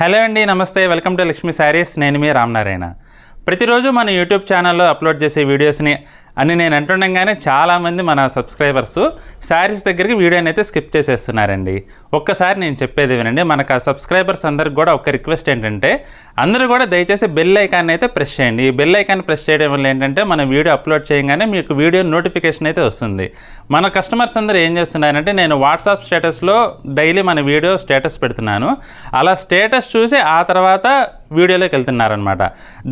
Hello అండి, నమస్తే. Welcome to Lakshmi saris. నేను మీ రామనారాయణ. ప్రతిరోజు మన యూట్యూబ్ ఛానల్లో అప్లోడ్ చేసే వీడియోస్ని నేను అంటుండగానే చాలామంది మన సబ్స్క్రైబర్స్ శారీస్ దగ్గరికి వీడియోని అయితే స్కిప్ చేసేస్తున్నారండి. ఒక్కసారి నేను చెప్పేది వినండి. మనకు ఆ సబ్స్క్రైబర్స్ అందరికి కూడా ఒక రిక్వెస్ట్ ఏంటంటే, అందరూ కూడా దయచేసి బెల్ ఐకాన్ అయితే ప్రెస్ చేయండి. ఈ బెల్ ఐకాన్ ప్రెస్ చేయడం వల్ల ఏంటంటే మన వీడియో అప్లోడ్ చేయగానే మీకు వీడియో నోటిఫికేషన్ అయితే వస్తుంది. మన కస్టమర్స్ అందరూ ఏం చేస్తున్నారంటే, నేను వాట్సాప్ స్టేటస్లో డైలీ మన వీడియో స్టేటస్ పెడుతున్నాను. అలా స్టేటస్ చూసి ఆ తర్వాత వీడియోలోకి వెళ్తున్నారనమాట.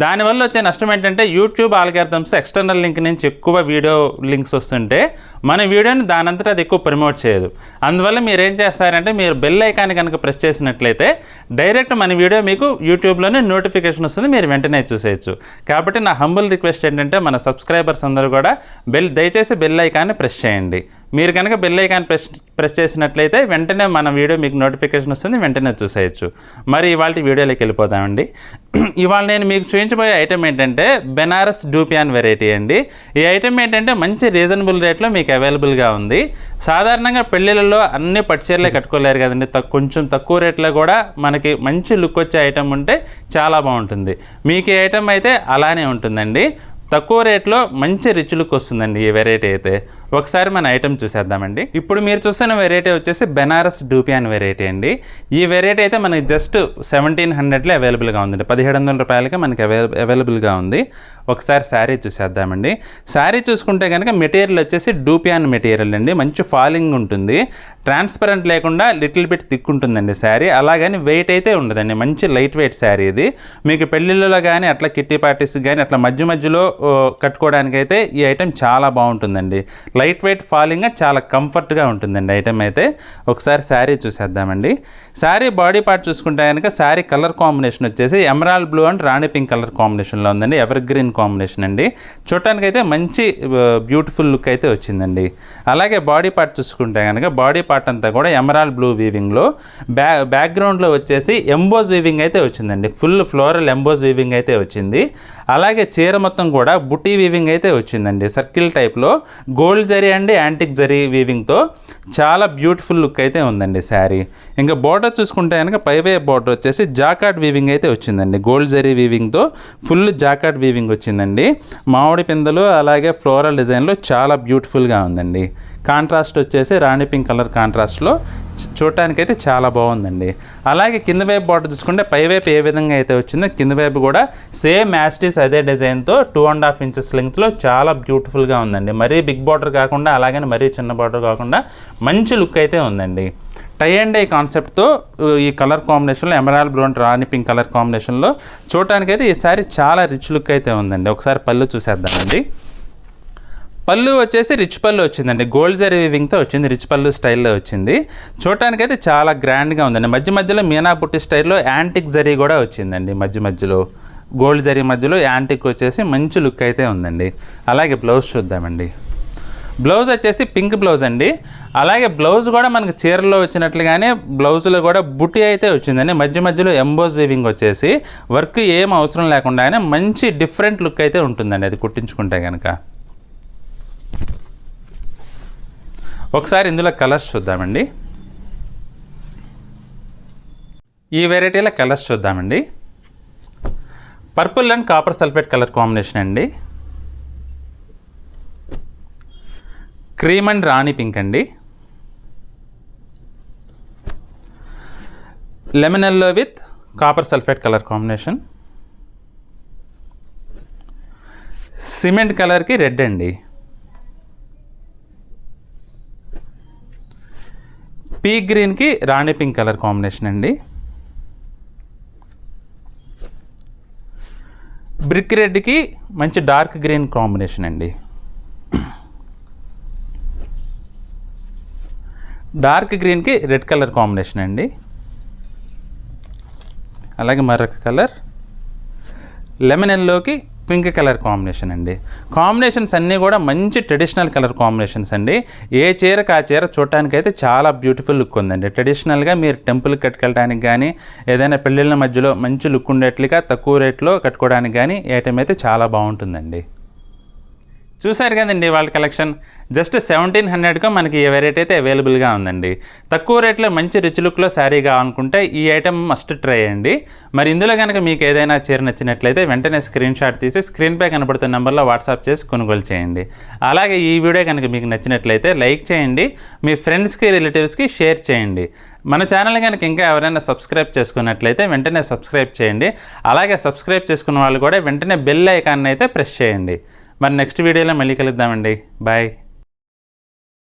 దానివల్ల వచ్చే నష్టం ఏంటంటే, యూట్యూబ్ ఆల్గారిథమ్స్ ఎక్స్టర్నల్ లింక్ నుంచి ఎక్కువ వీడియో లింక్స్ వస్తుంటే మన వీడియోని దానంతటా అది ఎక్కువ ప్రమోట్ చేయదు. అందువల్ల మీరు ఏం చేస్తారంటే, మీరు బెల్ ఐకాన్ కనుక ప్రెస్ చేసినట్లయితే డైరెక్ట్ మన వీడియో మీకు యూట్యూబ్లోనే నోటిఫికేషన్ వస్తుంది, మీరు వెంటనే చూసేయచ్చు. కాబట్టి నా హంబుల్ రిక్వెస్ట్ ఏంటంటే, మన సబ్స్క్రైబర్స్ అందరూ కూడా దయచేసి బెల్ ఐకాన్ని ప్రెస్ చేయండి. మీరు కనుక బెల్ ఐకాన్ ప్రెస్ చేసినట్లయితే వెంటనే మన వీడియో మీకు నోటిఫికేషన్ వస్తుంది, వెంటనే చూసేయచ్చు. మరి ఇవాళ వీడియోలోకి వెళ్ళిపోతామండి. ఇవాళ నేను మీకు చూపించబోయే ఐటమ్ ఏంటంటే బెనారస్ డూపియాన్ వెరైటీ అండి. ఈ ఐటమ్ ఏంటంటే మంచి రీజనబుల్ రేట్లో మీకు అవైలబుల్గా ఉంది. సాధారణంగా పెళ్ళిళ్ళలో అన్ని పట్టుచీరలే కట్టుకోలేరు కదండి. కొంచెం తక్కువ రేట్లో కూడా మనకి మంచి లుక్ వచ్చే ఐటమ్ ఉంటే చాలా బాగుంటుంది. మీకు ఈ ఐటమ్ అయితే అలానే ఉంటుందండి. తక్కువ రేట్లో మంచి రిచ్ లుక్ వస్తుందండి ఈ వెరైటీ అయితే. ఒకసారి మన ఐటమ్ చూసేద్దామండి. ఇప్పుడు మీరు చూస్తున్న వెరైటీ వచ్చేసి బెనారస్ డూపియాన్ వెరైటీ అండి. ఈ వెరైటీ అయితే మనకి జస్ట్ 1700లో అవైలబుల్గా ఉందండి. 1700 రూపాయలకి మనకి అవైలబుల్గా ఉంది. ఒకసారి శారీ చూసేద్దామండి. శారీ చూసుకుంటే కనుక మెటీరియల్ వచ్చేసి డూపియాన్ మెటీరియల్ అండి. మంచి ఫాలింగ్ ఉంటుంది, ట్రాన్స్పరెంట్ లేకుండా లిటిల్ బిట్ థిక్ ఉంటుందండి శారీ. అలాగని వెయిట్ అయితే ఉండదండి. మంచి లైట్ వెయిట్ శారీ ఇది. మీకు పెళ్ళిళ్ళలో కానీ అట్లా కిట్టి పార్టీస్ కానీ అట్లా మధ్య మధ్యలో కట్టుకోవడానికి అయితే ఈ ఐటెం చాలా బాగుంటుందండి. లైట్ వెయిట్ ఫాలింగ్గా చాలా కంఫర్ట్గా ఉంటుందండి ఐటెం అయితే. ఒకసారి శారీ చూసేద్దామండి. శారీ బాడీ పార్ట్ చూసుకుంటే కనుక శారీ కలర్ కాంబినేషన్ వచ్చేసి emerald blue and Rani pink colour కాంబినేషన్లో ఉందండి. ఎవర్ గ్రీన్ కాంబినేషన్ అండి. చూడటానికి అయితే మంచి బ్యూటిఫుల్ లుక్ అయితే వచ్చిందండి. అలాగే బాడీ పార్ట్ చూసుకుంటే కనుక బాడీ పార్ట్ అంతా కూడా ఎమరాల్డ్ బ్లూ వీవింగ్లో బ్యాక్గ్రౌండ్లో వచ్చేసి ఎంబోజ్ వీవింగ్ అయితే వచ్చిందండి. ఫుల్ ఫ్లోరల్ ఎంబోజ్ వీవింగ్ అయితే వచ్చింది. అలాగే చీర మొత్తం కూడా బుటీ వీవింగ్ అయితే వచ్చిందండి. సర్కిల్ టైప్లో గోల్డ్ జరీ అండి యాంటిక్ జరీ వీవింగ్తో చాలా బ్యూటిఫుల్ లుక్ అయితే ఉందండి శారీ. ఇంకా బోర్డర్ చూసుకుంటే కనుక పైవే బోర్డర్ వచ్చేసి జాకార్డ్ వీవింగ్ అయితే వచ్చిందండి. గోల్డ్ జరీ వీవింగ్తో ఫుల్ జాకార్డ్ వీవింగ్ వచ్చిందండి. మామిడి పిందెలు అలాగే ఫ్లోరల్ డిజైన్లో చాలా బ్యూటిఫుల్గా ఉందండి. కాంట్రాస్ట్ వచ్చేసి రాణి పింక్ కలర్ కాంట్రాస్ట్లో చూడటానికైతే చాలా బాగుందండి. అలాగే కింద వైపు బార్డర్ చూసుకుంటే పైవైపు ఏ విధంగా అయితే వచ్చిందో కింద వైపు కూడా సేమ్ యాస్టీస్ అదే డిజైన్తో 2.5 ఇంచెస్ లెంగ్త్లో చాలా బ్యూటిఫుల్గా ఉందండి. మరీ బిగ్ బార్డర్ కాకుండా అలాగని మరీ చిన్న బార్డర్ కాకుండా మంచి లుక్ అయితే ఉందండి. టై అండ్ డై కాన్సెప్ట్తో ఈ కలర్ కాంబినేషన్లో emerald blue and Rani pink colour కాంబినేషన్లో చూడటానికైతే ఈ సారీ చాలా రిచ్ లుక్ అయితే ఉందండి. ఒకసారి పళ్ళు చూసేద్దామండి. పళ్ళు వచ్చేసి రిచ్ పళ్ళు వచ్చిందండి. గోల్డ్ జరీ వీవింగ్తో వచ్చింది. రిచ్ పళ్ళు స్టైల్లో వచ్చింది. చూడటానికైతే చాలా గ్రాండ్గా ఉందండి. మధ్య మధ్యలో మీనా బుట్టి స్టైల్లో యాంటిక్ జరీ కూడా వచ్చిందండి. మధ్య మధ్యలో గోల్డ్ జరీ మధ్యలో యాంటిక్ వచ్చేసి మంచి లుక్ అయితే ఉందండి. అలాగే బ్లౌజ్ చూద్దామండి. బ్లౌజ్ వచ్చేసి పింక్ బ్లౌజ్ అండి. అలాగే బ్లౌజ్ కూడా మనకు చీరలో వచ్చినట్లుగానే బ్లౌజ్లో కూడా బుట్టి అయితే వచ్చిందండి. మధ్య మధ్యలో ఎంబోజ్ వీవింగ్ వచ్చేసి వర్క్ ఏం అవసరం లేకుండానే మంచి డిఫరెంట్ లుక్ అయితే ఉంటుందండి అది కుట్టించుకుంటే కనుక. ఒకసారి ఇందులో కలర్స్ చూద్దామండి. ఈ వెరైటీలో కలర్స్ చూద్దామండి. Purple and copper sulphate colour combination అండి. క్రీమ్ అండ్ రాణి పింక్ అండి. Lemon yellow with copper sulphate colour combination. Cement కలర్కి రెడ్ అండి. పీ గ్రీన్కి రాణి పింక్ కలర్ కాంబినేషన్ అండి. బ్రిక్ రెడ్కి మంచి డార్క్ గ్రీన్ కాంబినేషన్ అండి. డార్క్ గ్రీన్కి రెడ్ కలర్ కాంబినేషన్ అండి. అలాగే మరొక కలర్ లెమన్ ఎల్లోకి పింక్ కలర్ కాంబినేషన్ అండి. కాంబినేషన్స్ అన్నీ కూడా మంచి ట్రెడిషనల్ కలర్ కాంబినేషన్స్ అండి. ఏ చీరకు ఆ చీర చూడటానికైతే చాలా బ్యూటిఫుల్ లుక్ ఉందండి. ట్రెడిషనల్గా మీరు టెంపుల్కి కట్టుకెళ్ళడానికి కానీ ఏదైనా పెళ్ళిళ్ళ మధ్యలో మంచి లుక్ ఉండేట్లుగా తక్కువ రేట్లో కట్టుకోవడానికి కానీ ఐటమ్ అయితే చాలా బాగుంటుందండి. చూసారు కదండి వాళ్ళ కలెక్షన్. జస్ట్ 1700కు మనకి ఈ వెరైటీ అయితే అవైలబుల్గా ఉందండి. తక్కువ రేట్లో మంచి రిచ్ లుక్లో శారీ కావాలనుకుంటే ఈ ఐటెం మస్ట్ ట్రై అండి. మరి ఇందులో కనుక మీకు ఏదైనా చీర నచ్చినట్లయితే వెంటనే స్క్రీన్ షాట్ తీసి స్క్రీన్పై కనబడుతున్న నెంబర్లో వాట్సాప్ చేసి కొనుగోలు చేయండి. అలాగే ఈ వీడియో కనుక మీకు నచ్చినట్లయితే లైక్ చేయండి, మీ ఫ్రెండ్స్కి రిలేటివ్స్కి షేర్ చేయండి. మన ఛానల్ కనుక ఇంకా ఎవరైనా సబ్స్క్రైబ్ చేసుకున్నట్లయితే వెంటనే సబ్స్క్రైబ్ చేయండి. అలాగే సబ్స్క్రైబ్ చేసుకున్న వాళ్ళు కూడా వెంటనే బెల్ ఐకాన్ అయితే ప్రెస్ చేయండి. మరి నెక్స్ట్ వీడియోలో మళ్ళీ కలుద్దామండి. బాయ్.